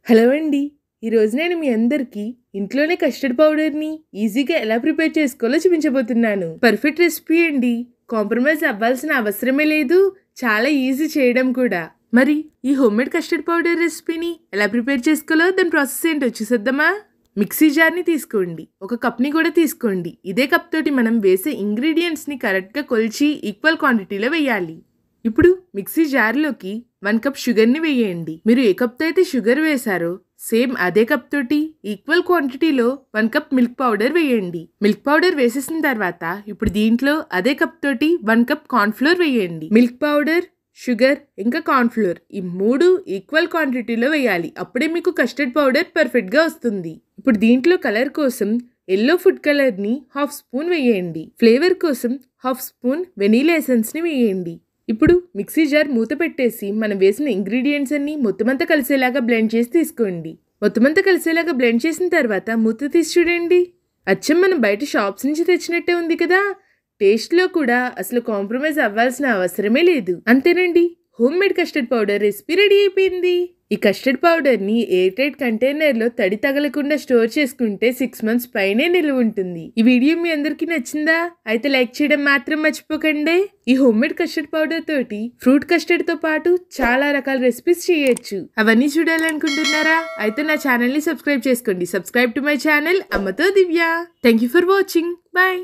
Hello అండి. ఈరోజు నేను మీ అందరికీ ఇంట్లోనే కస్టర్డ్ పౌడర్‌ని ఈజీగా ఎలా ప్రిపేర్ చేసుకోవాలో చూపించబోతున్నాను. పర్ఫెక్ట్ రెసిపీ అండి. కాంప్రమైజ్ అవ్వాల్సిన అవసరమే లేదు. చాలా ఈజీ చేయడం కూడా. మరి ఈ హోమ్‌మేడ్ కస్టర్డ్ పౌడర్ రెసిపీని ఎలా ప్రిపేర్ చేసుకోవాలో దాని ప్రాసెస్ ఏంటో చూసేద్దామా? మిక్సీ జార్‌ని తీసుకోండి. ఒక కప్‌ని కూడా తీసుకోండి. ఇదే కప్ తోటి మనం వేసే ఇంగ్రీడియంట్స్‌ని కరెక్ట్‌గా కొలిచి ఈక్వల్ క్వాంటిటీలో వేయాలి. ఇప్పుడు మిక్సీ జార్లోకి 1 కప్ షుగర్ని వేయండి. మీరు ఏ కప్తో అయితే షుగర్ వేశారో సేమ్ అదే కప్ తోటి ఈక్వల్ క్వాంటిటీలో 1 కప్ మిల్క్ పౌడర్ వేయండి. మిల్క్ పౌడర్ వేసేసిన తర్వాత ఇప్పుడు దీంట్లో అదే కప్ తోటి 1 కప్ కార్న్‌ఫ్లోర్ వేయండి. మిల్క్ పౌడర్, షుగర్ ఇంకా కార్న్‌ఫ్లోర్ ఈ 3 ఈక్వల్ క్వాంటిటీలో వేయాలి. అప్పుడే మీకు కస్టర్డ్ పౌడర్ పర్ఫెక్ట్గా వస్తుంది. ఇప్పుడు దీంట్లో కలర్ కోసం ఎల్లో ఫుడ్ కలర్ని 1/2 స్పూన్ వేయండి. ఫ్లేవర్ కోసం 1/2 స్పూన్ వెనీలా ఎసెన్స్ని వేయండి. ఇప్పుడు మిక్సీ జార్ మూత పెట్టేసి మనం వేసిన ఇంగ్రీడియంట్స్ అన్ని మొత్తమంతా కలిసేలాగా బ్లెండ్ చేసి తీసుకోండి. మొత్తమంతా కలిసేలాగా బ్లెండ్ చేసిన తర్వాత మూత తీసి చూడండి. అచ్చం మనం బయట షాప్స్ నుంచి తెచ్చినట్టే ఉంది కదా. టేస్ట్లో కూడా అసలు కాంప్రమైజ్ అవ్వాల్సిన అవసరమే లేదు. అంతేనండి, home made custard powder recipe ready అయిపోయింది. ఈ కస్టర్డ్ పౌడర్ని ఎయిర్ టైట్ కంటైనర్లో తడి తగలకుండా స్టోర్ చేసుకుంటే 6 months పైనే నిల్వ ఉంటుంది. ఈ వీడియో మీ అందరికీ నచ్చిందా? అయితే లైక్ చేయడం మాత్రం మర్చిపోకండి. ఈ హోమ్ మేడ్ కస్టర్డ్ పౌడర్ తోటి ఫ్రూట్ కస్టర్డ్ తో పాటు చాలా రకాల రెసిపీస్ చేయొచ్చు. అవన్నీ చూడాలనుకుంటున్నారా? అయితే నా ఛానల్ని సబ్స్క్రైబ్ చేసుకోండి. సబ్స్క్రైబ్ టు మై ఛానల్ అమ్మతో Divya. Thank you for watching. Bye.